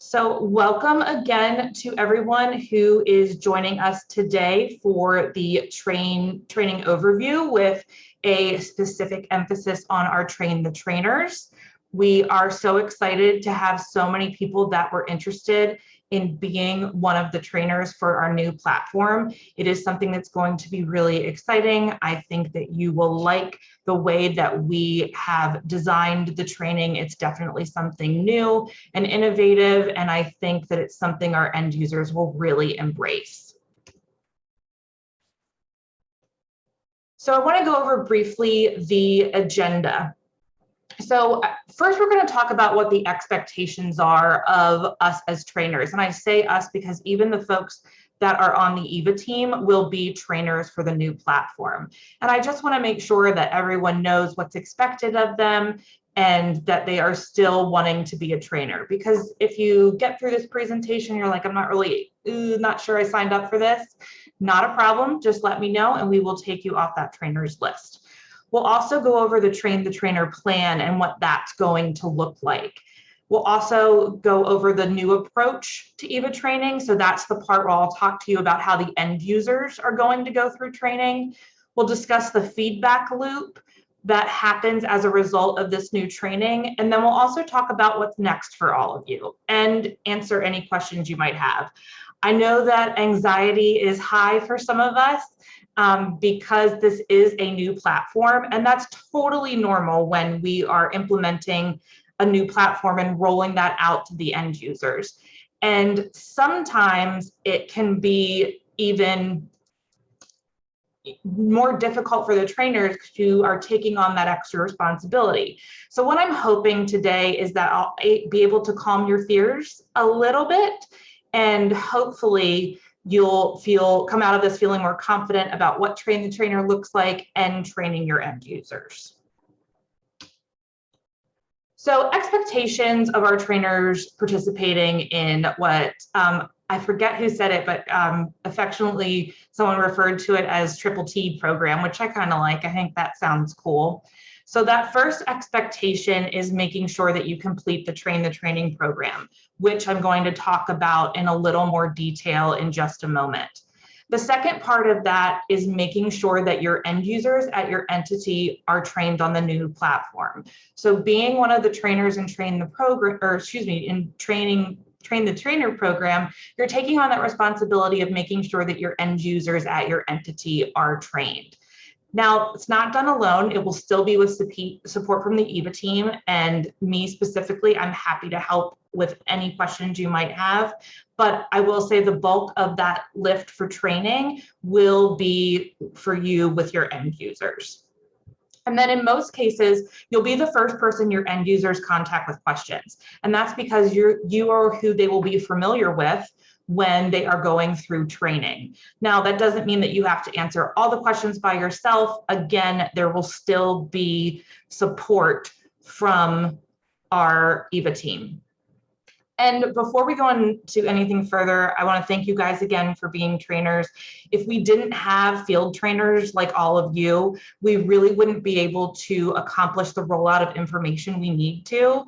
So welcome again to everyone who is joining us today for the training overview with a specific emphasis on our Train the Trainers. We are so excited to have so many people that were interested in being one of the trainers for our new platform. It is something that's going to be really exciting. I think that you will like the way that we have designed the training. It's definitely something new and innovative, and I think that it's something our end users will really embrace. So I want to go over briefly the agenda. So first, we're going to talk about what the expectations are of us as trainers. And I say us because even the folks that are on the eVA team will be trainers for the new platform. And I just want to make sure that everyone knows what's expected of them and that they are still wanting to be a trainer. Because if you get through this presentation, you're like, I'm not really, not sure I signed up for this. Not a problem. Just let me know and we will take you off that trainers list. We'll also go over the Train the Trainer plan and what that's going to look like. We'll also go over the new approach to eVA training. So that's the part where I'll talk to you about how the end users are going to go through training. We'll discuss the feedback loop that happens as a result of this new training. And then we'll also talk about what's next for all of you and answer any questions you might have. I know that anxiety is high for some of us, because this is a new platform, and that's totally normal when we are implementing a new platform and rolling that out to the end users. And sometimes it can be even more difficult for the trainers who are taking on that extra responsibility. So what I'm hoping today is that I'll be able to calm your fears a little bit, and hopefully you'll come out of this feeling more confident about what Train the Trainer looks like and training your end users. So expectations of our trainers participating in what, I forget who said it, but affectionately someone referred to it as Triple T program, which I kind of like. I think that sounds cool. So that first expectation is making sure that you complete the Train the Training program, which I'm going to talk about in a little more detail in just a moment. The second part of that is making sure that your end users at your entity are trained on the new platform. So being one of the trainers in Train the Trainer program, you're taking on that responsibility of making sure that your end users at your entity are trained. Now, it's not done alone. It will still be with support from the eVA team, and me specifically, I'm happy to help with any questions you might have. But I will say the bulk of that lift for training will be for you with your end users. And then in most cases, you'll be the first person your end users contact with questions. And that's because you are who they will be familiar with when they are going through training. Now, that doesn't mean that you have to answer all the questions by yourself. Again, there will still be support from our eVA team. And before we go into anything further, I want to thank you guys again for being trainers. If we didn't have field trainers like all of you, we really wouldn't be able to accomplish the rollout of information we need to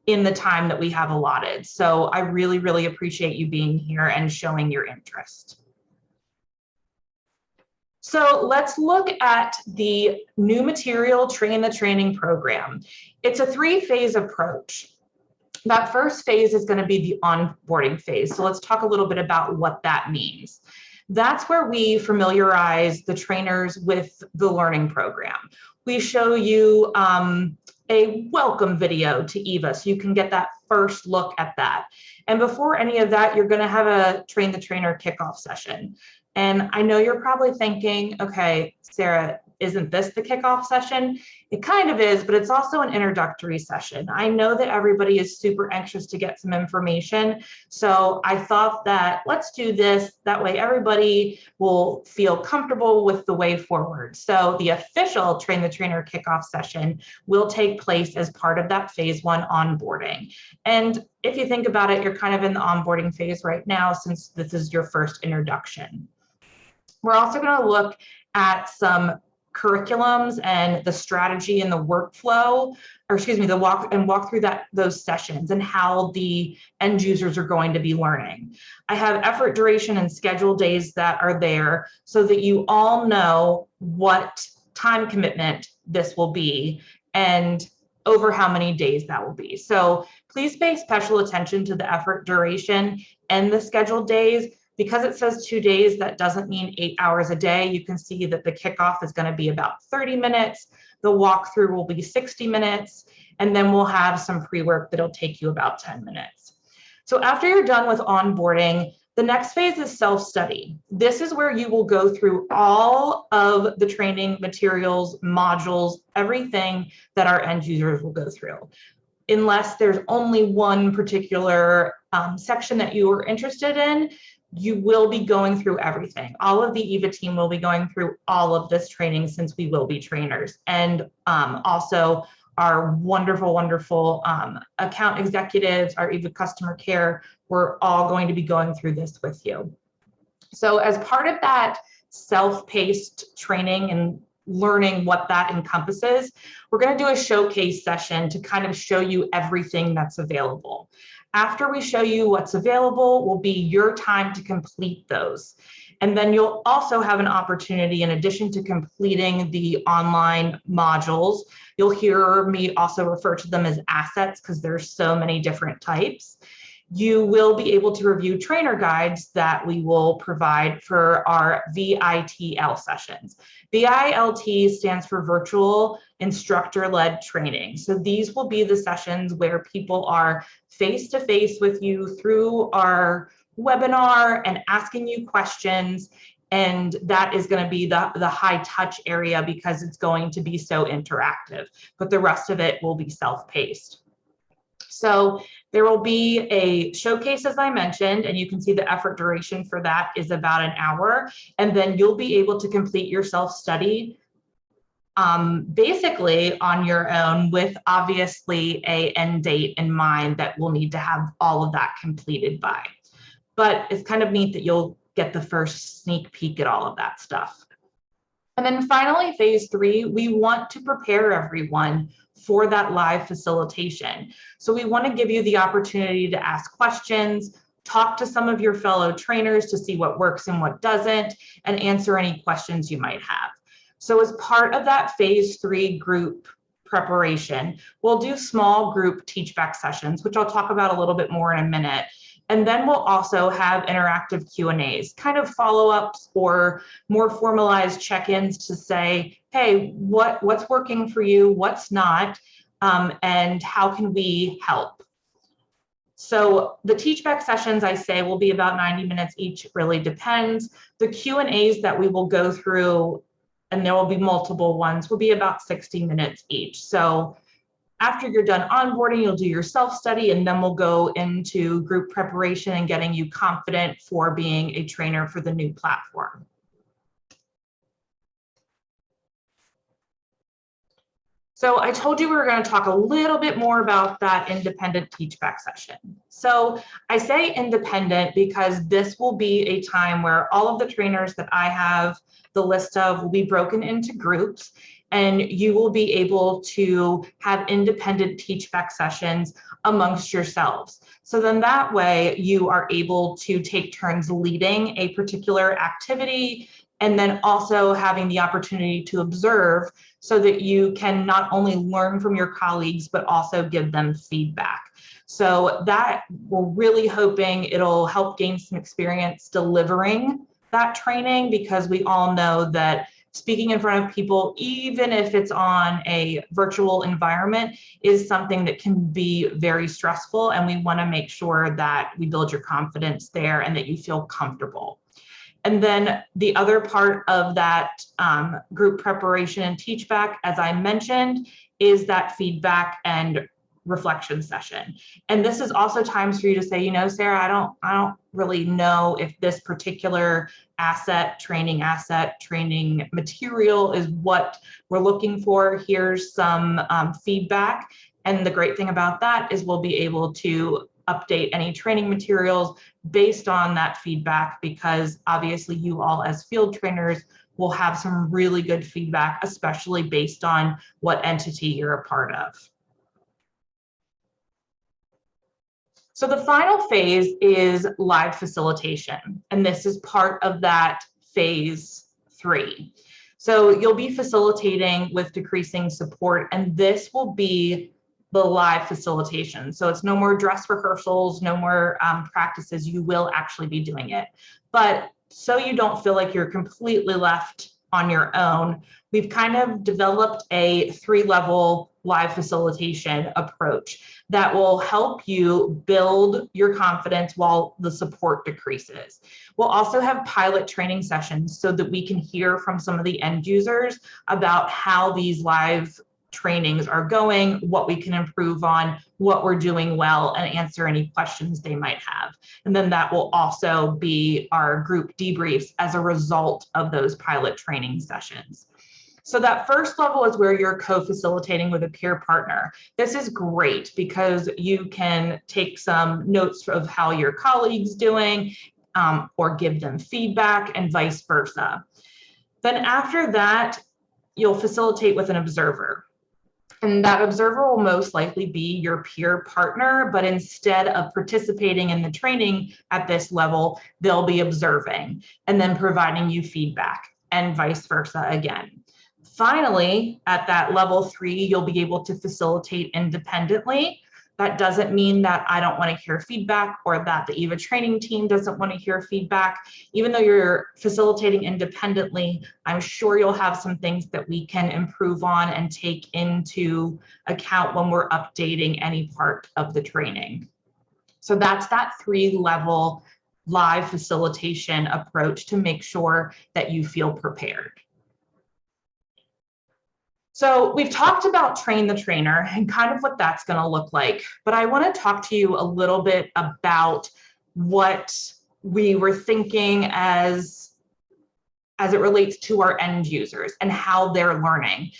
in the time that we have allotted. So I really, really appreciate you being here and showing your interest. So let's look at the new material Train the Training program. It's a 3-phase approach. That first phase is going to be the onboarding phase. So let's talk a little bit about what that means. That's where we familiarize the trainers with the learning program. We show you a welcome video to eVA so you can get that first look at that. And before any of that, you're going to have a Train the Trainer kickoff session. And I know you're probably thinking, okay, Sarah, isn't this the kickoff session? It kind of is, but it's also an introductory session. I know that everybody is super anxious to get some information. So I thought that let's do this. That way everybody will feel comfortable with the way forward. So the official Train the Trainer kickoff session will take place as part of that phase 1 onboarding. And if you think about it, you're kind of in the onboarding phase right now since this is your first introduction. We're also going to look at some curriculums and the strategy and the workflow, or excuse me, the walk through those sessions and how the end users are going to be learning. I have effort, duration, and schedule days that are there so that you all know what time commitment this will be and over how many days that will be. So please pay special attention to the effort, duration, and the scheduled days. Because it says 2 days, that doesn't mean 8 hours a day. You can see that the kickoff is going to be about 30 minutes. The walkthrough will be 60 minutes, and then we'll have some pre-work that'll take you about 10 minutes. So after you're done with onboarding, the next phase is self-study. This is where you will go through all of the training materials, modules, everything that our end users will go through. Unless there's only one particular section that you are interested in, you will be going through everything. All of the eVA team will be going through all of this training since we will be trainers. And also our wonderful, wonderful account executives, our eVA customer care, we're all going to be going through this with you. So as part of that self-paced training and learning what that encompasses, we're going to do a showcase session to kind of show you everything that's available. After we show you what's available will be your time to complete those. And then you'll also have an opportunity, in addition to completing the online modules, you'll hear me also refer to them as assets because there's so many different types. You will be able to review trainer guides that we will provide for our VITL sessions. VILT stands for Virtual Instructor-Led Training. So these will be the sessions where people are face-to-face with you through our webinar and asking you questions. And that is going to be the high touch area because it's going to be so interactive, but the rest of it will be self-paced. So there will be a showcase, as I mentioned, and you can see the effort duration for that is about an hour. And then you'll be able to complete your self-study basically on your own, with obviously an end date in mind that we'll need to have all of that completed by. But it's kind of neat that you'll get the first sneak peek at all of that stuff. And then finally, phase 3, we want to prepare everyone for that live facilitation. So we want to give you the opportunity to ask questions, talk to some of your fellow trainers to see what works and what doesn't, and answer any questions you might have. So as part of that phase 3 group preparation, we'll do small group teach back sessions, which I'll talk about a little bit more in a minute. And then we'll also have interactive Q&As, kind of follow-ups or more formalized check-ins to say, hey, what's working for you, what's not, and how can we help? So the teach back sessions, I say, will be about 90 minutes each. It really depends. The Q&As that we will go through, and there will be multiple ones, will be about 60 minutes each. So after you're done onboarding, you'll do your self-study, and then we'll go into group preparation and getting you confident for being a trainer for the new platform. So I told you we were going to talk a little bit more about that independent teach back session. So I say independent because this will be a time where all of the trainers that I have the list of will be broken into groups, and you will be able to have independent teach back sessions amongst yourselves. So then that way you are able to take turns leading a particular activity, and then also having the opportunity to observe so that you can not only learn from your colleagues, but also give them feedback. So that we're really hoping it'll help gain some experience delivering that training, because we all know that speaking in front of people, even if it's on a virtual environment, is something that can be very stressful. And we want to make sure that we build your confidence there and that you feel comfortable. And then the other part of that group preparation and teach back, as I mentioned, is that feedback and reflection session. And this is also times for you to say, you know, Sarah, I don't really know if this particular training material is what we're looking for. Here's some feedback. And the great thing about that is we'll be able to update any training materials based on that feedback, because obviously you all as field trainers will have some really good feedback, especially based on what entity you're a part of. So the final phase is live facilitation, and this is part of that phase 3. So you'll be facilitating with decreasing support, and this will be the live facilitation. So it's no more dress rehearsals, no more practices. You will actually be doing it. But so you don't feel like you're completely left on your own, we've kind of developed a 3-level live facilitation approach that will help you build your confidence while the support decreases. We'll also have pilot training sessions so that we can hear from some of the end users about how these live trainings are going, what we can improve on, what we're doing well, and answer any questions they might have. And then that will also be our group debriefs as a result of those pilot training sessions. So that first level is where you're co-facilitating with a peer partner. This is great because you can take some notes of how your colleague's doing or give them feedback and vice versa. Then after that, you'll facilitate with an observer. And that observer will most likely be your peer partner, but instead of participating in the training at this level, they'll be observing and then providing you feedback and vice versa again. Finally, at that level 3, you'll be able to facilitate independently. That doesn't mean that I don't want to hear feedback or that the eVA training team doesn't want to hear feedback. Even though you're facilitating independently, I'm sure you'll have some things that we can improve on and take into account when we're updating any part of the training. So that's that 3-level live facilitation approach to make sure that you feel prepared. So we've talked about train the trainer and kind of what that's going to look like, but I want to talk to you a little bit about what we were thinking as it relates to our end users and how they're learning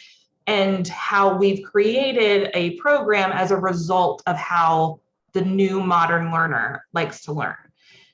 and how we've created a program as a result of how the new modern learner likes to learn.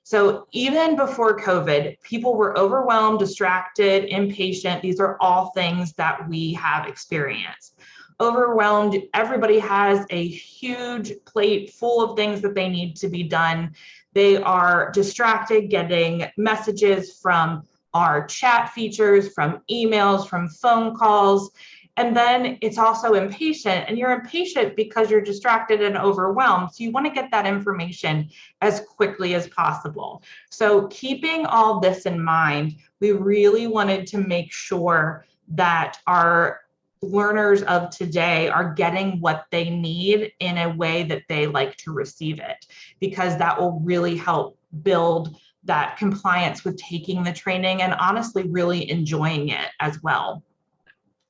So even before COVID, people were overwhelmed, distracted, impatient. These are all things that we have experienced. Overwhelmed, everybody has a huge plate full of things that they need to be done. They are distracted getting messages from our chat features, from emails, from phone calls. And then it's also impatient, and you're impatient because you're distracted and overwhelmed. So you want to get that information as quickly as possible. So keeping all this in mind, we really wanted to make sure that our learners of today are getting what they need in a way that they like to receive it, because that will really help build that compliance with taking the training and honestly really enjoying it as well.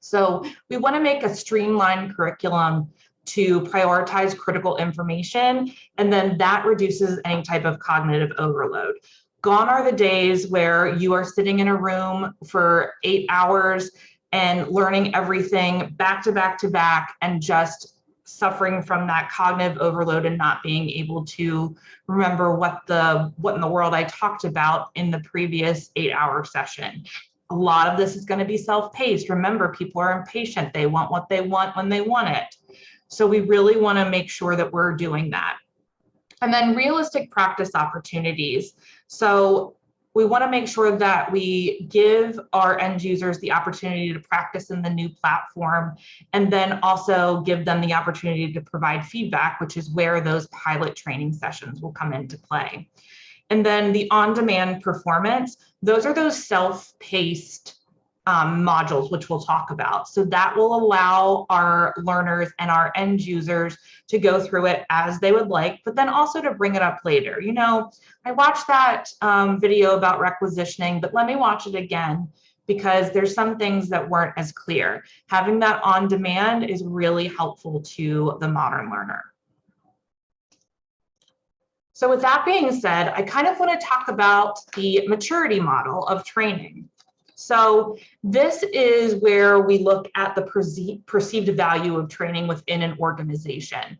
So we want to make a streamlined curriculum to prioritize critical information, and then that reduces any type of cognitive overload. Gone are the days where you are sitting in a room for 8 hours and learning everything back to back to back and just suffering from that cognitive overload and not being able to remember what in the world I talked about in the previous 8-hour session. A lot of this is going to be self-paced. Remember, people are impatient. They want what they want when they want it. So we really want to make sure that we're doing that. And then realistic practice opportunities. So we want to make sure that we give our end users the opportunity to practice in the new platform, and then also give them the opportunity to provide feedback, which is where those pilot training sessions will come into play. And then the on-demand performance, those are those self-paced modules, which we'll talk about. So that will allow our learners and our end users to go through it as they would like, but then also to bring it up later. You know, I watched that video about requisitioning, but let me watch it again, because there's some things that weren't as clear. Having that on demand is really helpful to the modern learner. So with that being said, I kind of want to talk about the maturity model of training. So this is where we look at the perceived value of training within an organization.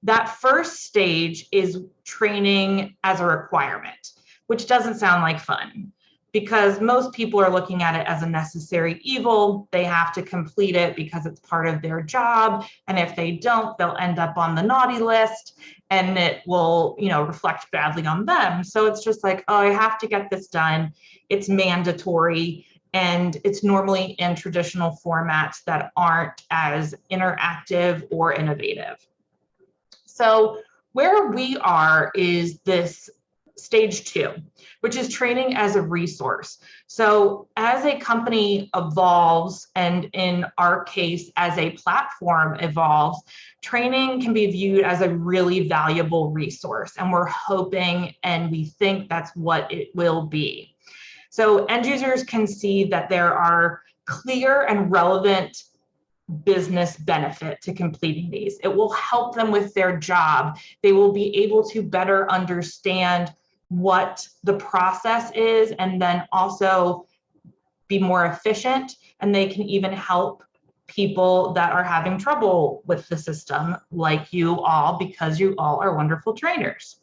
That first stage is training as a requirement, which doesn't sound like fun. because most people are looking at it as a necessary evil. They have to complete it because it's part of their job. And if they don't, they'll end up on the naughty list and it will, reflect badly on them. So it's just like, oh, I have to get this done. It's mandatory. And it's normally in traditional formats that aren't as interactive or innovative. So where we are is this stage 2, which is training as a resource. So as a company evolves, and in our case, as a platform evolves, training can be viewed as a really valuable resource. And we're hoping and we think that's what it will be. So end users can see that there are clear and relevant business benefit to completing these. It will help them with their job. They will be able to better understand what the process is and then also be more efficient. And they can even help people that are having trouble with the system, like you all, because you all are wonderful trainers.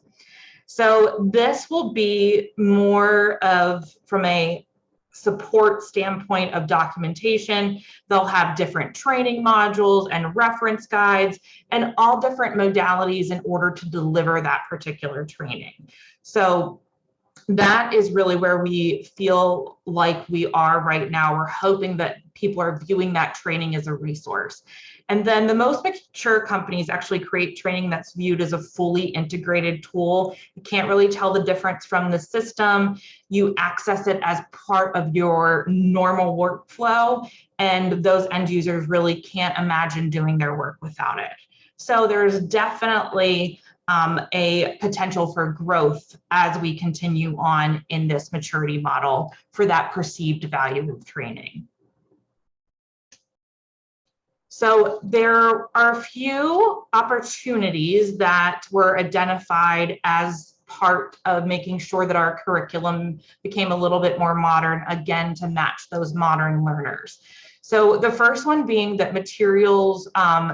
So this will be more of, from a support standpoint of documentation. They'll have different training modules and reference guides and all different modalities in order to deliver that particular training. So that is really where we feel like we are right now. We're hoping that people are viewing that training as a resource. And then the most mature companies actually create training that's viewed as a fully integrated tool. You can't really tell the difference from the system. You access it as part of your normal workflow, and those end users really can't imagine doing their work without it. So there's definitely a potential for growth as we continue on in this maturity model for that perceived value of training. So there are a few opportunities that were identified as part of making sure that our curriculum became a little bit more modern, again, to match those modern learners. So the first one being that materials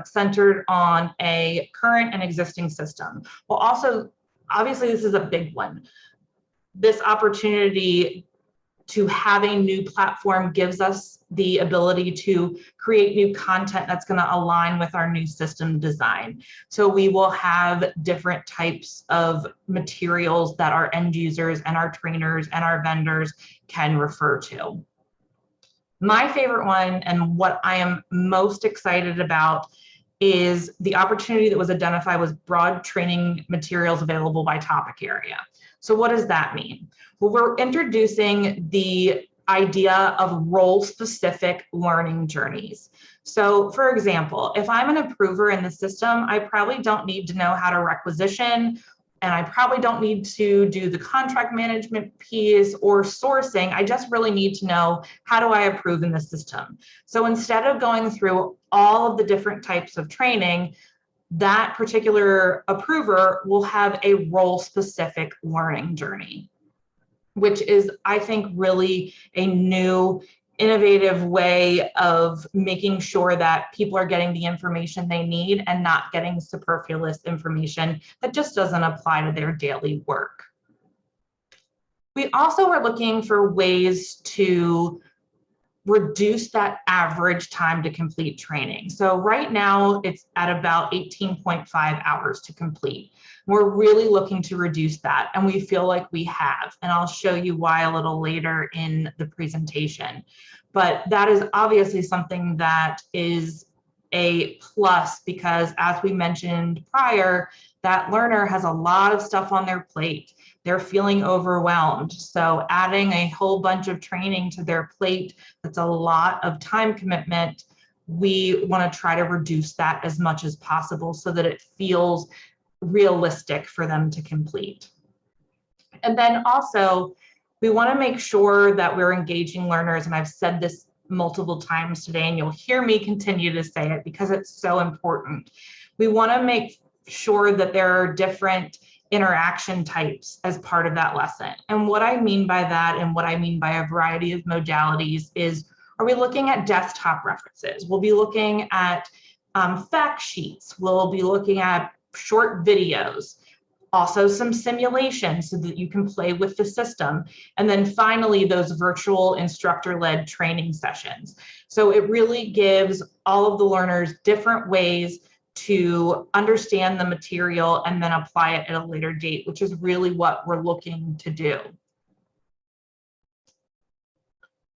centered on a current and existing system. Well, also, obviously, this is a big one. This opportunity to have a new platform gives us the ability to create new content that's going to align with our new system design. So we will have different types of materials that our end users and our trainers and our vendors can refer to. My favorite one, and what I am most excited about, is the opportunity that was identified was broad training materials available by topic area. So what does that mean? Well, we're introducing the idea of role-specific learning journeys. So for example, if I'm an approver in the system, I probably don't need to know how to requisition, and I probably don't need to do the contract management piece or sourcing. I just really need to know, how do I approve in the system? So instead of going through all of the different types of training, that particular approver will have a role-specific learning journey, which is, I think, really a new, innovative way of making sure that people are getting the information they need and not getting superfluous information that just doesn't apply to their daily work. We also are looking for ways to reduce that average time to complete training. So right now it's at about 18.5 hours to complete. We're really looking to reduce that, and we feel like we have, and I'll show you why a little later in the presentation. But that is obviously something that is a plus, because as we mentioned prior, that learner has a lot of stuff on their plate. They're feeling overwhelmed. So adding a whole bunch of training to their plate, that's a lot of time commitment. We want to try to reduce that as much as possible so that it feels realistic for them to complete. And then also, we want to make sure that we're engaging learners, and I've said this multiple times today, and you'll hear me continue to say it because it's so important. We want to make sure that there are different interaction types as part of that lesson. And what I mean by that, and what I mean by a variety of modalities, is, are we looking at desktop references? We'll be looking at fact sheets. We'll be looking at short videos. Also some simulation so that you can play with the system. And then finally, those virtual instructor-led training sessions. So it really gives all of the learners different ways to understand the material and then apply it at a later date, which is really what we're looking to do.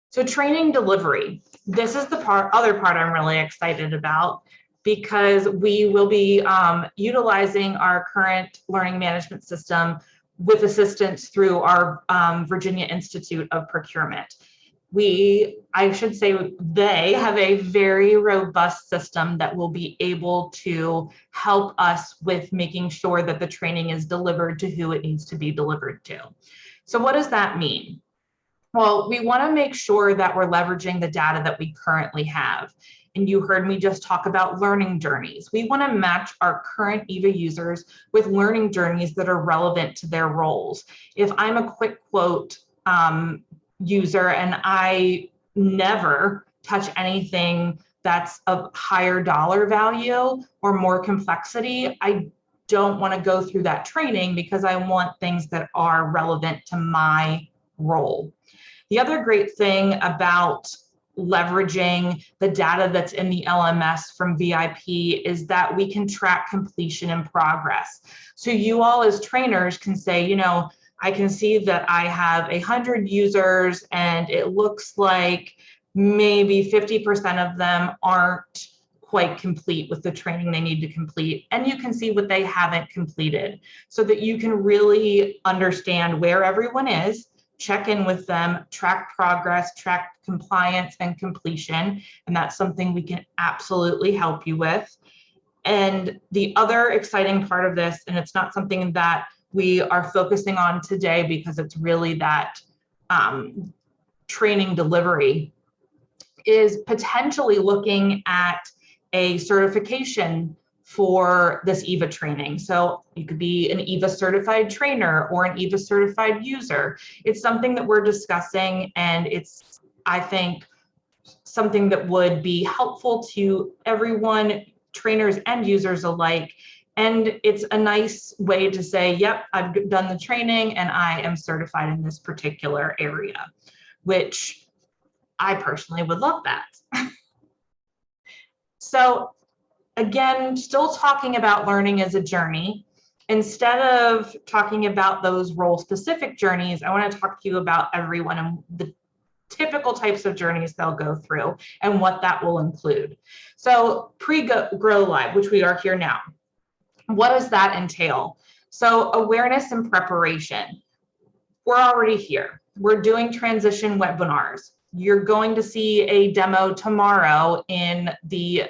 So training delivery. This is the other part I'm really excited about, because we will be utilizing our current learning management system with assistance through our Virginia Institute of Procurement. I should say they have a very robust system that will be able to help us with making sure that the training is delivered to who it needs to be delivered to. So what does that mean? Well, we want to make sure that we're leveraging the data that we currently have. And you heard me just talk about learning journeys. We want to match our current eVA users with learning journeys that are relevant to their roles. If I'm a quick quote user and I never touch anything that's of higher dollar value or more complexity, I don't want to go through that training because I want things that are relevant to my role. The other great thing about leveraging the data that's in the LMS from VIP is that we can track completion and progress. So you all as trainers can say, you know, I can see that I have 100 users and it looks like maybe 50% of them aren't quite complete with the training they need to complete. And you can see what they haven't completed so that you can really understand where everyone is, check in with them, track progress, track compliance and completion. And that's something we can absolutely help you with. And the other exciting part of this, and it's not something that we are focusing on today because it's really that training delivery, is potentially looking at a certification for this eVA training. So you could be an eVA certified trainer or an eVA certified user. It's something that we're discussing, and it's, I think, something that would be helpful to everyone, trainers and users alike. And it's a nice way to say, yep, I've done the training and I am certified in this particular area, which I personally would love that. So again, still talking about learning as a journey. Instead of talking about those role-specific journeys, I want to talk to you about everyone and the typical types of journeys they'll go through and what that will include. So pre-go live, which we are here now, what does that entail? So awareness and preparation. We're already here. We're doing transition webinars. You're going to see a demo tomorrow in the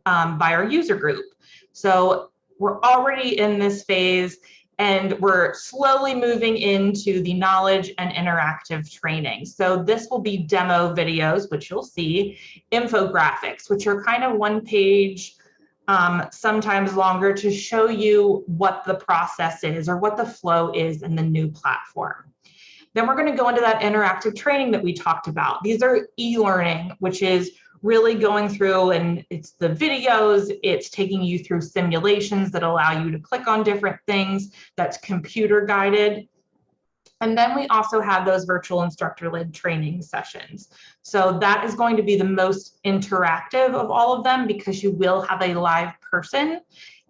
by our user group. So we're already in this phase and we're slowly moving into the knowledge and interactive training. So this will be demo videos, which you'll see, infographics, which are kind of one page, sometimes longer, to show you what the process is or what the flow is in the new platform. Then we're going to go into that interactive training that we talked about. These are e-learning, which is really going through, and it's the videos, it's taking you through simulations that allow you to click on different things, that's computer guided. And then we also have those virtual instructor-led training sessions. So that is going to be the most interactive of all of them because you will have a live person,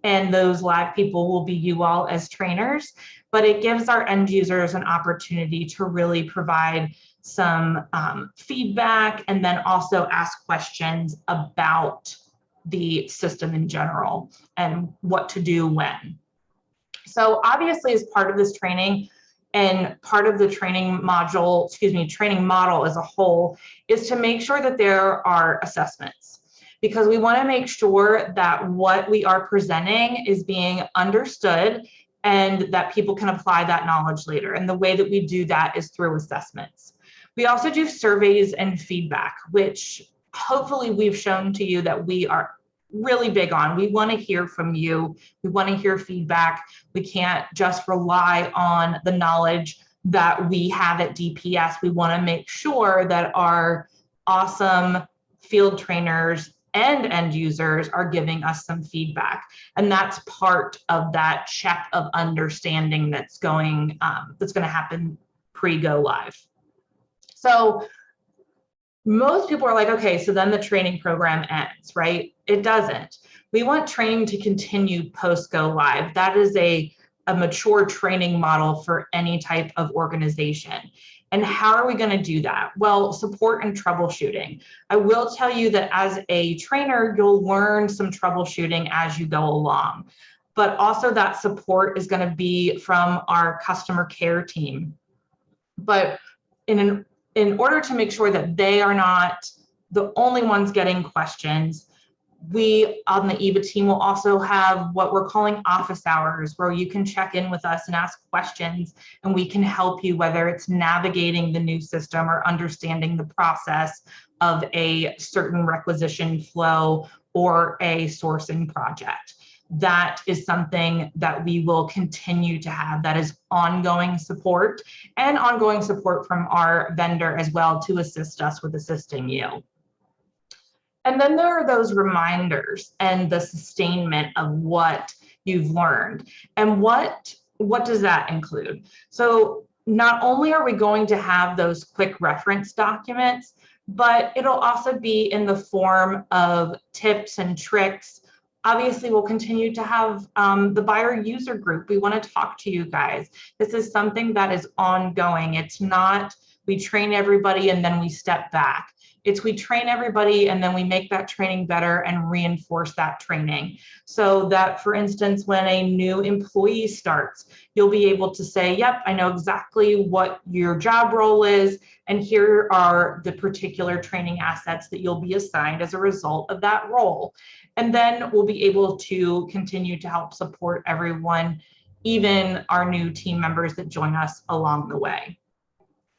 and those live people will be you all as trainers, but it gives our end users an opportunity to really provide some feedback and then also ask questions about the system in general and what to do when. So obviously, as part of this training and part of the training module, training model as a whole, is to make sure that there are assessments, because we want to make sure that what we are presenting is being understood and that people can apply that knowledge later. And the way that we do that is through assessments. We also do surveys and feedback, which hopefully we've shown to you that we are really big on. We want to hear from you. We want to hear feedback. We can't just rely on the knowledge that we have at DPS. We want to make sure that our awesome field trainers and end users are giving us some feedback. And that's part of that check of understanding that's going to happen pre-go live. So most people are like, okay, so then the training program ends, right? It doesn't. We want training to continue post-go live. That is a mature training model for any type of organization. And how are we going to do that? Well, support and troubleshooting. I will tell you that as a trainer, you'll learn some troubleshooting as you go along, but also that support is going to be from our customer care team. But in order to make sure that they are not the only ones getting questions, we on the eVA team will also have what we're calling office hours, where you can check in with us and ask questions, and we can help you, whether it's navigating the new system or understanding the process of a certain requisition flow or a sourcing project. That is something that we will continue to have. That is ongoing support and ongoing support from our vendor as well to assist us with assisting you. And then there are those reminders and the sustainment of what you've learned. And what does that include? So not only are we going to have those quick reference documents, but it'll also be in the form of tips and tricks. Obviously, we'll continue to have the buyer user group. We want to talk to you guys. This is something that is ongoing. It's not we train everybody and then we step back. It's we train everybody and then we make that training better and reinforce that training. So that, for instance, when a new employee starts, you'll be able to say, yep, I know exactly what your job role is, and here are the particular training assets that you'll be assigned as a result of that role. And then we'll be able to continue to help support everyone, even our new team members that join us along the way.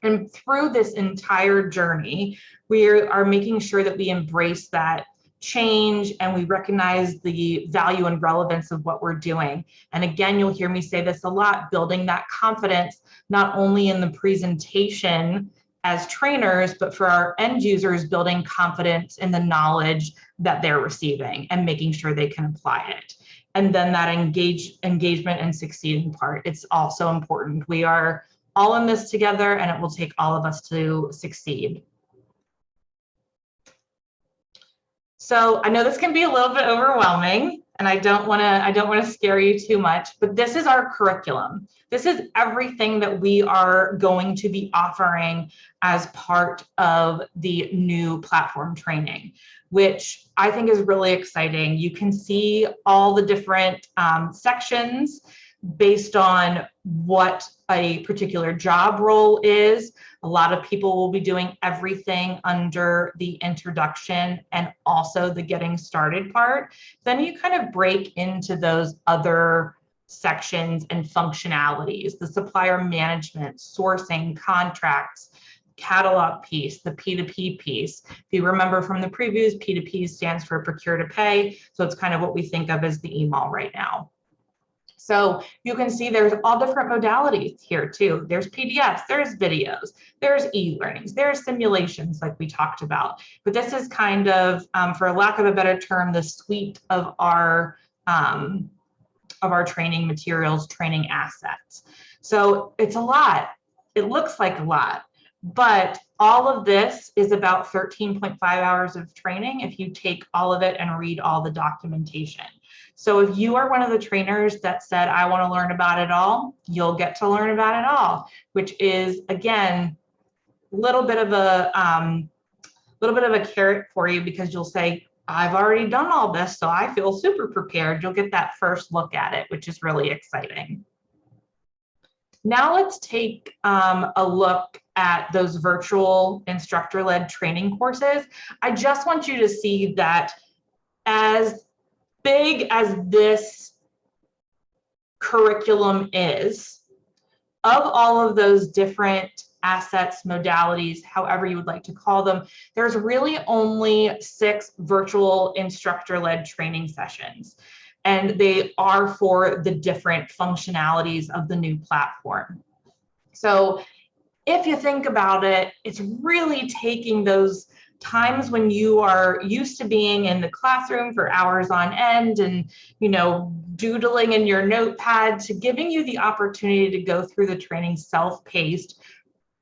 And through this entire journey, we are making sure that we embrace that change and we recognize the value and relevance of what we're doing. And again, you'll hear me say this a lot, building that confidence, not only in the presentation as trainers, but for our end users, building confidence in the knowledge that they're receiving and making sure they can apply it. And then that engagement and succeeding part, it's also important. We are all in this together, and it will take all of us to succeed. So I know this can be a little bit overwhelming, and I don't want to scare you too much, but this is our curriculum. This is everything that we are going to be offering as part of the new platform training, which I think is really exciting. You can see all the different sections based on what a particular job role is. A lot of people will be doing everything under the introduction and also the getting started part. Then you kind of break into those other sections and functionalities, the supplier management, sourcing, contracts, catalog piece, the P2P piece. If you remember from the previews, P2P stands for procure to pay. So it's kind of what we think of as the email right now. So you can see there's all different modalities here too. There's PDFs, there's videos, there's e-learnings, there's simulations like we talked about. But this is kind of, for lack of a better term, the suite of our training materials, training assets. So it's a lot. It looks like a lot, but all of this is about 13.5 hours of training if you take all of it and read all the documentation. So if you are one of the trainers that said, I want to learn about it all, you'll get to learn about it all, which is, again, a little bit of a carrot for you, because you'll say, I've already done all this, so I feel super prepared. You'll get that first look at it, which is really exciting. Now let's take a look at those virtual instructor-led training courses. I just want you to see that as big as this curriculum is, of all of those different assets, modalities, however you would like to call them, there's really only 6 virtual instructor-led training sessions. And they are for the different functionalities of the new platform. So if you think about it, it's really taking those times when you are used to being in the classroom for hours on end and, you know, doodling in your notepad, to giving you the opportunity to go through the training self-paced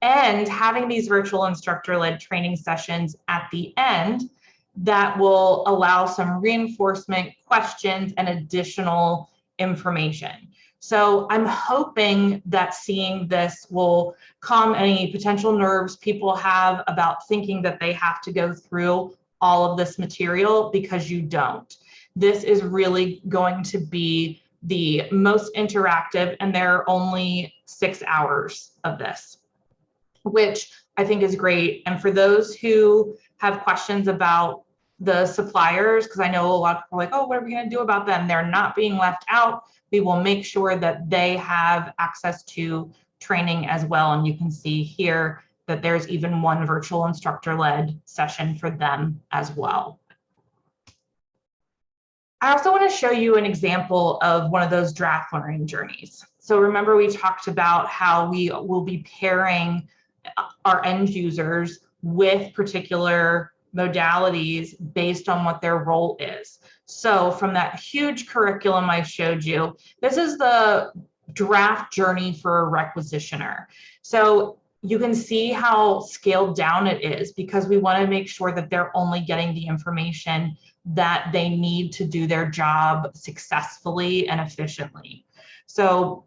and having these virtual instructor-led training sessions at the end that will allow some reinforcement, questions, and additional information. So I'm hoping that seeing this will calm any potential nerves people have about thinking that they have to go through all of this material, because you don't. This is really going to be the most interactive, and there are only 6 hours of this, which I think is great. And for those who have questions about the suppliers, because I know a lot of people are like, oh, what are we going to do about them? They're not being left out. We will make sure that they have access to training as well. And you can see here that there's even one virtual instructor-led session for them as well. I also want to show you an example of one of those draft learning journeys. So remember, we talked about how we will be pairing our end users with particular modalities based on what their role is. So from that huge curriculum I showed you, this is the draft journey for a requisitioner. So you can see how scaled down it is, because we want to make sure that they're only getting the information that they need to do their job successfully and efficiently. So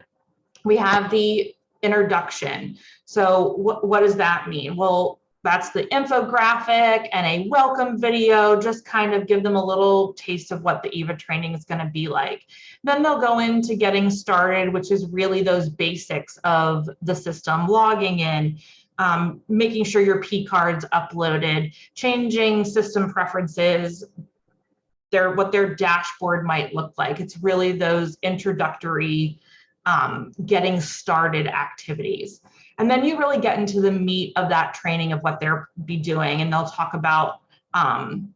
we have the introduction. So what does that mean? Well, that's the infographic and a welcome video, just kind of give them a little taste of what the eVA training is going to be like. Then they'll go into getting started, which is really those basics of the system, logging in, making sure your P card's uploaded, changing system preferences, what their dashboard might look like. It's really those introductory getting started activities. And then you really get into the meat of that training of what they'll be doing. And they'll talk about, and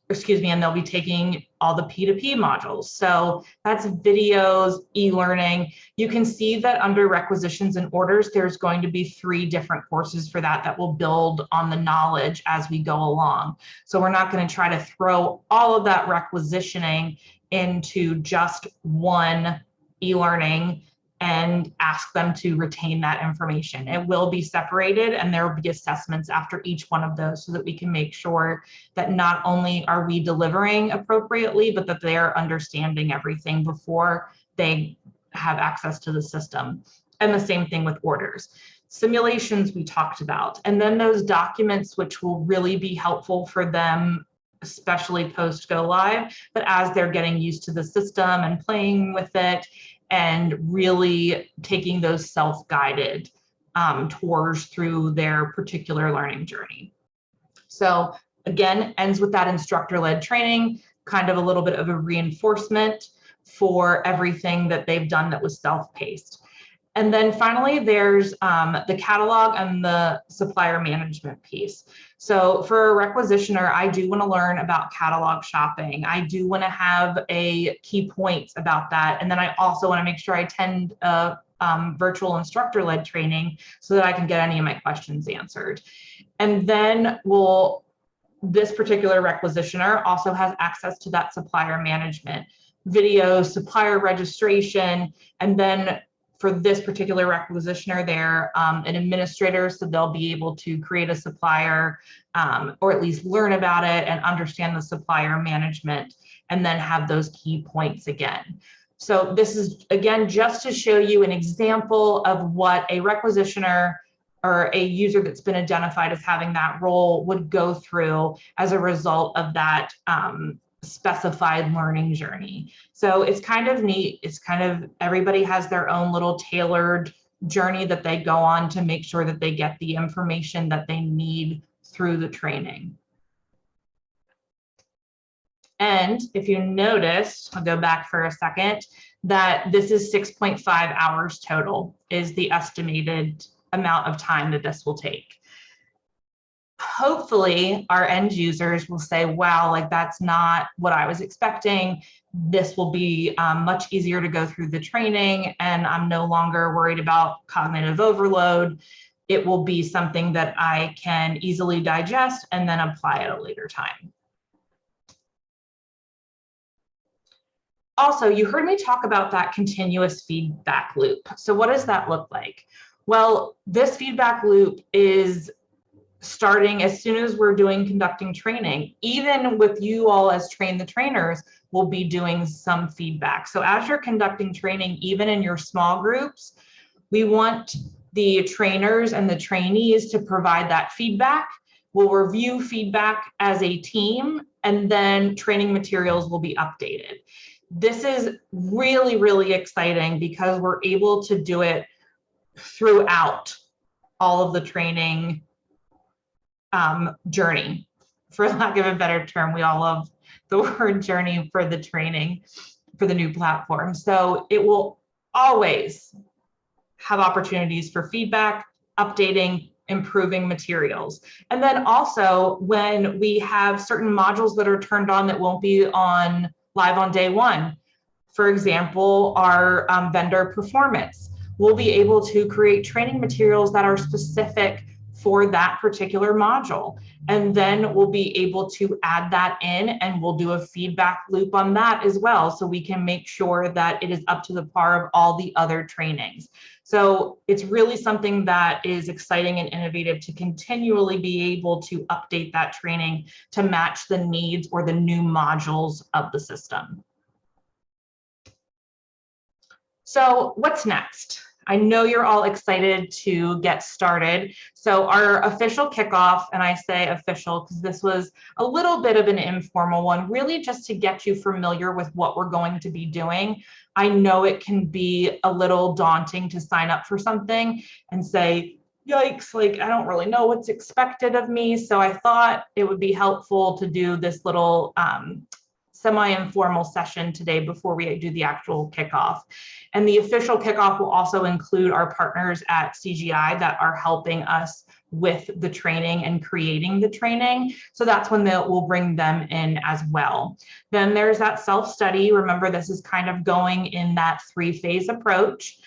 they'll be taking all the P2P modules. So that's videos, e-learning. You can see that under requisitions and orders, there's going to be 3 different courses for that will build on the knowledge as we go along. So we're not going to try to throw all of that requisitioning into just one e-learning and ask them to retain that information. It will be separated, and there will be assessments after each one of those, so that we can make sure that not only are we delivering appropriately, but that they're understanding everything before they have access to the system. And the same thing with orders. Simulations we talked about, and then those documents, which will really be helpful for them, especially post go live, but as they're getting used to the system and playing with it, and really taking those self-guided tours through their particular learning journey. So again, ends with that instructor-led training, kind of a little bit of a reinforcement for everything that they've done that was self-paced. And then finally, there's the catalog and the supplier management piece. So for a requisitioner, I do want to learn about catalog shopping. I do want to have a key points about that. And then I also want to make sure I attend a virtual instructor-led training so that I can get any of my questions answered. And then this particular requisitioner also has access to that supplier management, video, supplier registration, and then for this particular requisitioner, they're an administrator, so they'll be able to create a supplier or at least learn about it and understand the supplier management, and then have those key points again. So this is, again, just to show you an example of what a requisitioner or a user that's been identified as having that role would go through as a result of that specified learning journey. So it's kind of neat. It's kind of, everybody has their own little tailored journey that they go on to make sure that they get the information that they need through the training. And if you noticed, I'll go back for a second, that this is 6.5 hours total is the estimated amount of time that this will take. Hopefully our end users will say, wow, like that's not what I was expecting. This will be much easier to go through the training, and I'm no longer worried about cognitive overload. it will be something that I can easily digest and then apply at a later time. Also, you heard me talk about that continuous feedback loop. So what does that look like? Well, this feedback loop is starting as soon as we're conducting training. Even with you all as train the trainers, we'll be doing some feedback. So as you're conducting training, even in your small groups, we want the trainers and the trainees to provide that feedback. We'll review feedback as a team, and then training materials will be updated. This is really, really exciting because we're able to do it throughout all of the training journey. For lack of a better term, we all love the word journey for the training for the new platform. So it will always have opportunities for feedback, updating, improving materials. And then also when we have certain modules that are turned on that won't be live on day one, for example, our vendor performance, we'll be able to create training materials that are specific for that particular module. And then we'll be able to add that in, and we'll do a feedback loop on that as well. So we can make sure that it is up to the par of all the other trainings. So it's really something that is exciting and innovative to continually be able to update that training to match the needs or the new modules of the system. So what's next? I know you're all excited to get started. So our official kickoff, and I say official because this was a little bit of an informal one, really just to get you familiar with what we're going to be doing. I know it can be a little daunting to sign up for something and say, yikes, like I don't really know what's expected of me. So I thought it would be helpful to do this little semi-informal session today before we do the actual kickoff. And the official kickoff will also include our partners at CGI that are helping us with the training and creating the training. So that's when we'll bring them in as well. Then there's that self-study. Remember, this is kind of going in that 3-phase approach.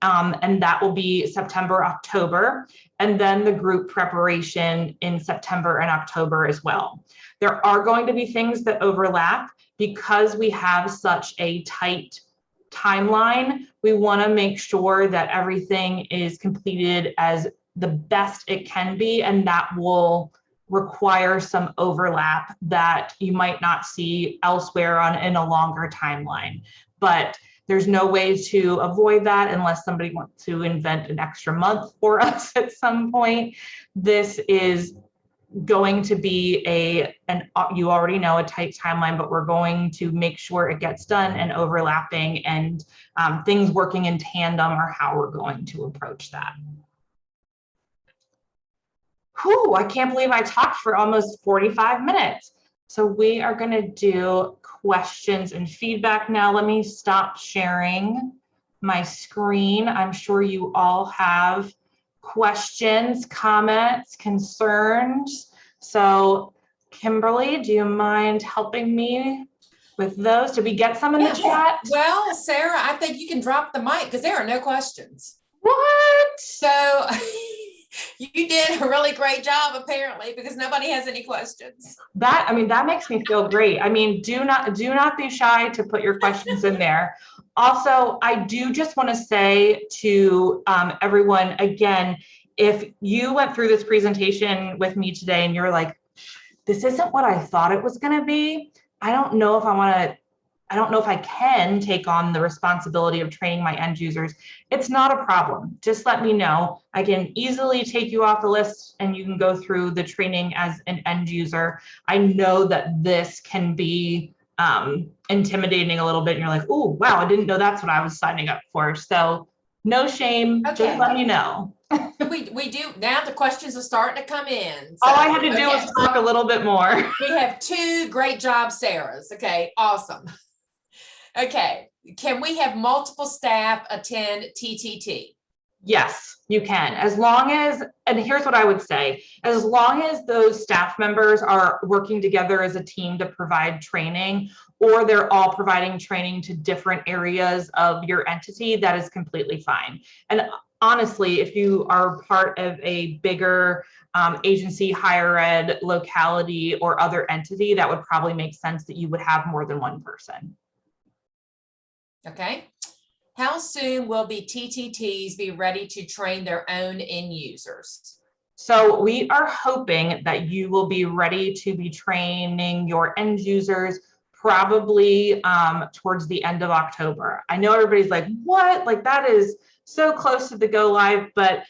And that will be September, October, and then the group preparation in September and October as well. There are going to be things that overlap because we have such a tight timeline. We want to make sure that everything is completed as the best it can be, and that will require some overlap that you might not see elsewhere in a longer timeline. But there's no way to avoid that unless somebody wants to invent an extra month for us at some point. This is going to be you already know, a tight timeline, but we're going to make sure it gets done, and overlapping and things working in tandem are how we're going to approach that. Whew, I can't believe I talked for almost 45 minutes. So we are going to do questions and feedback now. Let me stop sharing my screen. I'm sure you all have questions, comments, concerns. So Kimberly, do you mind helping me with those? Did we get some in the chat? Well, Sarah, I think you can drop the mic because there are no questions. What? So you did a really great job, apparently, because nobody has any questions. That makes me feel great. I mean, do not be shy to put your questions in there. Also, I do just want to say to everyone, again, if you went through this presentation with me today and you're like, this isn't what I thought it was going to be, I don't know if I can take on the responsibility of training my end users. It's not a problem. Just let me know. I can easily take you off the list and you can go through the training as an end user. I know that this can be intimidating a little bit. And you're like, oh, wow, I didn't know that's what I was signing up for. So no shame, Okay. Just let me know. We do, now the questions are starting to come in. So, all I had to do was talk a little bit more. We have 2 great job Sarahs. Okay, awesome. Okay, can we have multiple staff attend TTT? Yes, you can, as long as, and here's what I would say, as long as those staff members are working together as a team to provide training, or they're all providing training to different areas of your entity, that is completely fine. And honestly, if you are part of a bigger agency, higher ed, locality, or other entity, that would probably make sense that you would have more than one person. Okay. How soon will the TTTs be ready to train their own end users? So we are hoping that you will be ready to be training your end users probably towards the end of October. I know everybody's like, what? Like, that is so close to the go live, but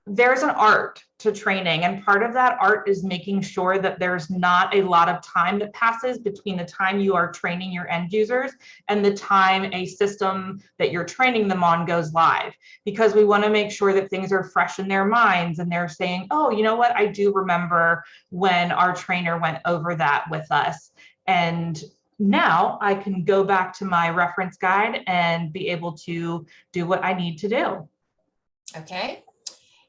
there's an art to training. And part of that art is making sure that there's not a lot of time that passes between the time you are training your end users and the time a system that you're training them on goes live, because we want to make sure that things are fresh in their minds and they're saying, oh, you know what? I do remember when our trainer went over that with us. And now I can go back to my reference guide and be able to do what I need to do. Okay.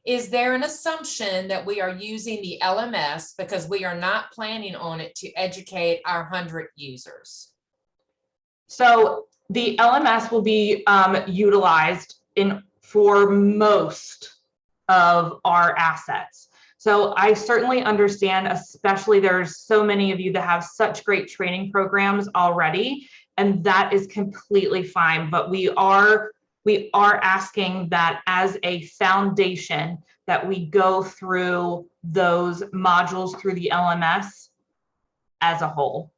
Is there an assumption that we are using the LMS because we are not planning on it to educate our 100 users? So the LMS will be utilized for most of our assets. So I certainly understand, especially there's so many of you that have such great training programs already, and that is completely fine. But we are asking that as a foundation that we go through those modules through the LMS as a whole.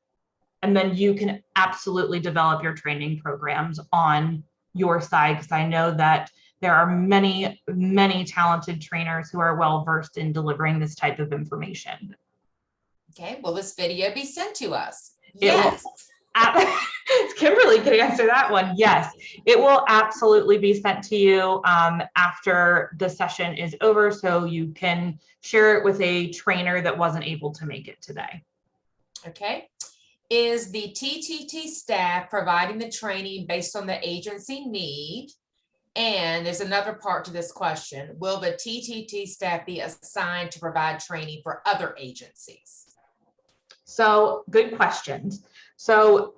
And then you can absolutely develop your training programs on your side, because I know that there are many, many talented trainers who are well versed in delivering this type of information. Okay, will this video be sent to us? Yes. Kimberly can answer that one. Yes, it will absolutely be sent to you after the session is over, so you can share it with a trainer that wasn't able to make it today. Okay. Is the TTT staff providing the training based on the agency need? And there's another part to this question. Will the TTT staff be assigned to provide training for other agencies? So good questions. So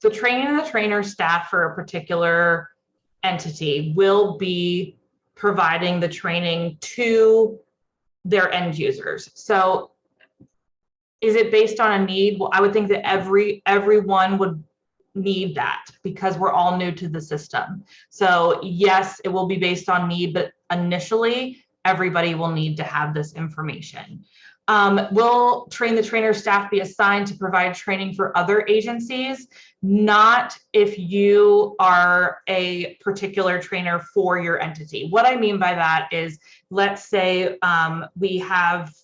the training and the trainer staff for a particular entity will be providing the training to their end users. So is it based on a need? Well, I would think that everyone would need that because we're all new to the system. So yes, it will be based on need, but initially everybody will need to have this information. Will the trainer staff be assigned to provide training for other agencies? Not if you are a particular trainer for your entity. What I mean by that is, let's say we have,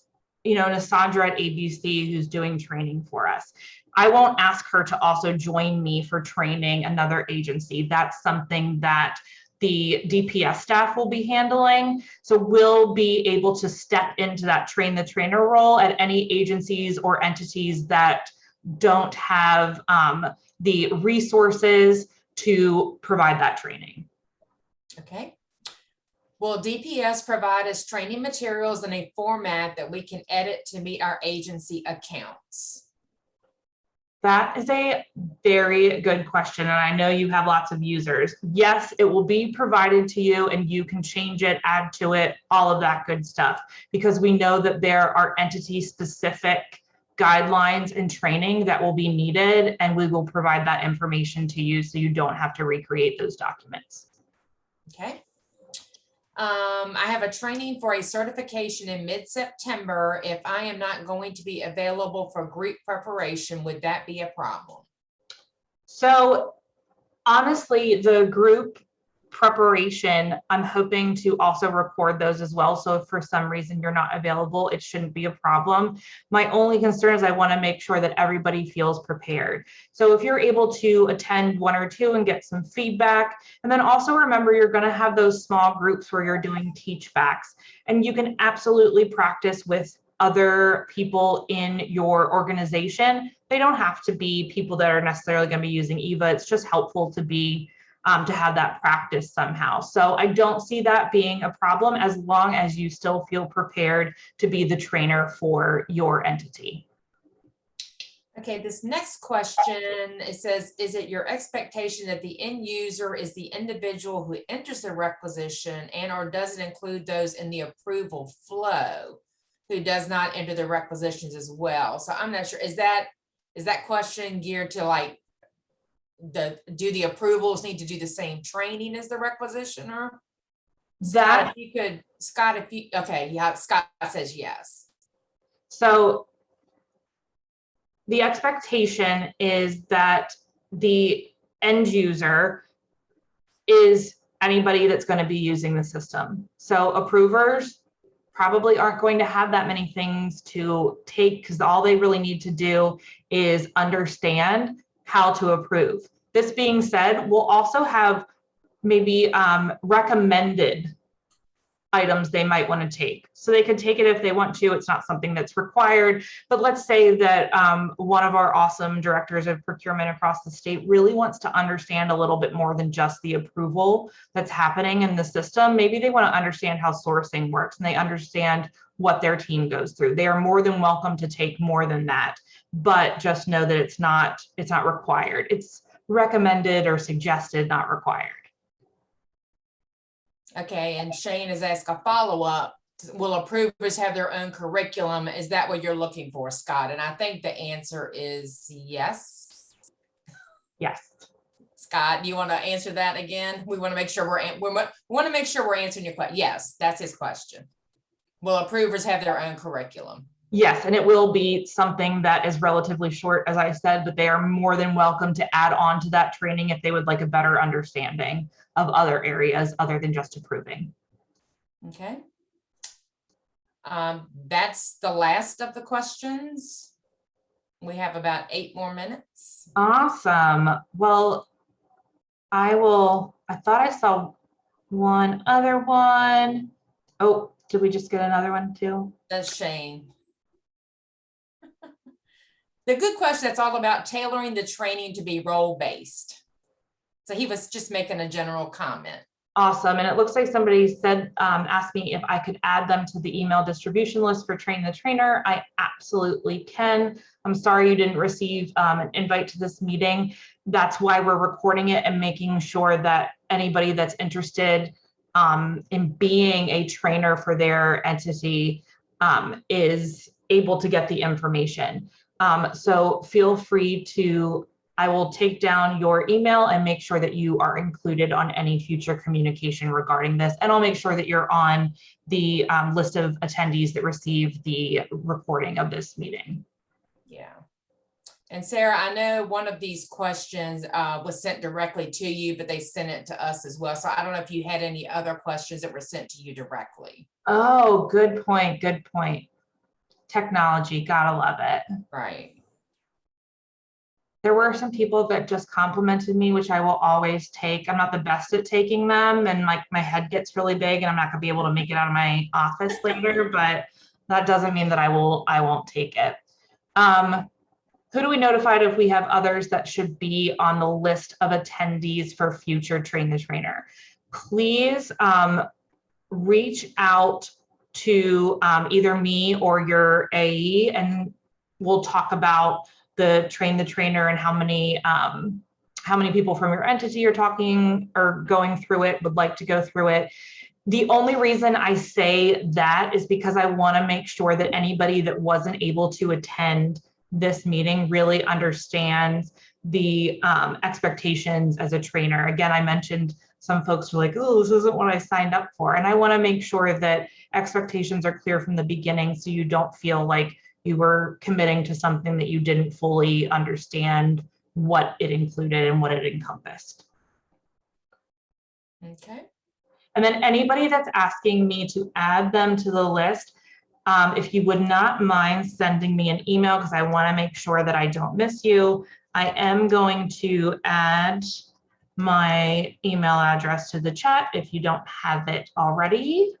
Nassandra at ABC who's doing training for us. I won't ask her to also join me for training another agency. That's something that the DPS staff will be handling. So we'll be able to step into that train the trainer role at any agencies or entities that don't have the resources to provide that training. Okay. Will DPS provide us training materials in a format that we can edit to meet our agency accounts? That is a very good question, and I know you have lots of users. Yes, it will be provided to you and you can change it, add to it, all of that good stuff, because we know that there are entity-specific guidelines and training that will be needed, and we will provide that information to you so you don't have to recreate those documents. Okay. I have a training for a certification in mid-September. If I am not going to be available for group preparation, would that be a problem? So honestly, the group preparation, I'm hoping to also record those as well. So if for some reason you're not available, it shouldn't be a problem. My only concern is I want to make sure that everybody feels prepared. So if you're able to attend one or two and get some feedback, and then also remember you're going to have those small groups where you're doing teach backs, and you can absolutely practice with other people in your organization. They don't have to be people that are necessarily going to be using eVA. It's just helpful to be to have that practice somehow. So I don't see that being a problem as long as you still feel prepared to be the trainer for your entity. Okay, this next question, it says, is it your expectation that the end user is the individual who enters the requisition and or does it include those in the approval flow who does not enter the requisitions as well? So I'm not sure, is that question geared to like do the approvals need to do the same training as the requisitioner? Scott, if you could, Scott, if you, okay, yeah, Scott says yes. So the expectation is that the end user is anybody that's going to be using the system. So approvers probably aren't going to have that many things to take because all they really need to do is understand how to approve. This being said, we'll also have maybe recommended items they might want to take. So they could take it if they want to. It's not something that's required. But let's say that one of our awesome directors of procurement across the state really wants to understand a little bit more than just the approval that's happening in the system. Maybe they want to understand how sourcing works and they understand what their team goes through. They are more than welcome to take more than that, but just know that it's not required. It's recommended or suggested, not required. Okay, and Shane has asked a follow-up. Will approvers have their own curriculum? Is that what you're looking for, Scott? And I think the answer is yes. Yes. Scott, do you want to answer that again? We want to make sure we're answering your question. Yes, that's his question. Will approvers have their own curriculum? Yes, and it will be something that is relatively short, as I said, but they are more than welcome to add on to that training if they would like a better understanding of other areas other than just approving. Okay. That's the last of the questions. We have about 8 more minutes. Awesome. Well, I thought I saw one other one. Oh, did we just get another one too? That's Shane. The good question, that's all about tailoring the training to be role-based. So he was just making a general comment. Awesome. And it looks like somebody said, asked me if I could add them to the email distribution list for Train the Trainer. I absolutely can. I'm sorry you didn't receive an invite to this meeting. That's why we're recording it and making sure that anybody that's interested in being a trainer for their entity is able to get the information. So feel free to, I will take down your email and make sure that you are included on any future communication regarding this. And I'll make sure that you're on the list of attendees that receive the recording of this meeting. Yeah. And Sarah, I know one of these questions was sent directly to you, but they sent it to us as well. So I don't know if you had any other questions that were sent to you directly. Oh, good point. Good point. Technology, gotta love it. Right. There were some people that just complimented me, which I will always take. I'm not the best at taking them, and like my head gets really big and I'm not gonna be able to make it out of my office later, but that doesn't mean that I won't take it. Who do we notify if we have others that should be on the list of attendees for future Train the Trainer? Please reach out to either me or your AE, and we'll talk about the Train the Trainer and how many people from your entity are talking or going through it, would like to go through it. The only reason I say that is because I want to make sure that anybody that wasn't able to attend this meeting really understands the expectations as a trainer. Again, I mentioned some folks were like, oh, this isn't what I signed up for. And I want to make sure that expectations are clear from the beginning so you don't feel like you were committing to something that you didn't fully understand what it included and what it encompassed. Okay. And then anybody that's asking me to add them to the list, if you would not mind sending me an email, because I want to make sure that I don't miss you, I am going to add my email address to the chat if you don't have it already.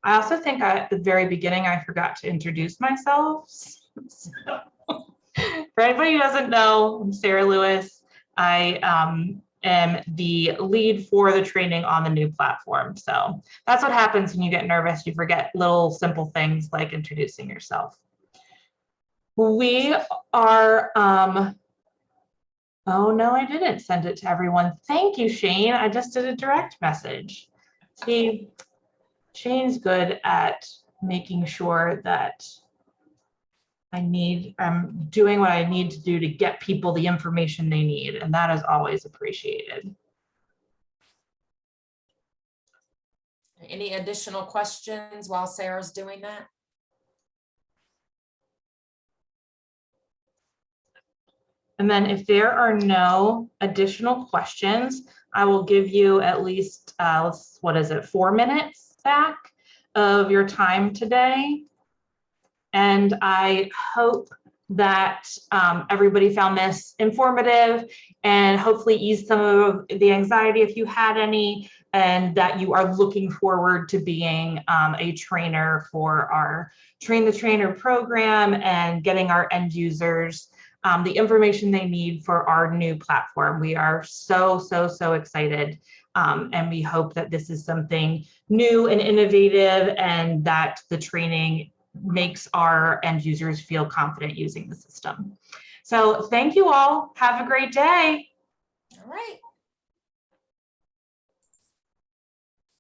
I also think at the very beginning, I forgot to introduce myself. So, for anybody who doesn't know, I'm Sarah Lewis. I am the lead for the training on the new platform. So that's what happens when you get nervous. You forget little simple things like introducing yourself. We are, oh no, I didn't send it to everyone. Thank you, Shane. I just did a direct message. See, Shane's good at making sure that I'm doing what I need to do to get people the information they need, and that is always appreciated. Any additional questions while Sarah's doing that? And then if there are no additional questions, I will give you at least, what is it, 4 minutes back of your time today. And I hope that everybody found this informative and hopefully eased some of the anxiety if you had any, and that you are looking forward to being a trainer for our Train the Trainer program and getting our end users the information they need for our new platform. We are so excited. And we hope that this is something new and innovative, and that the training makes our end users feel confident using the system. So thank you all. Have a great day. All right.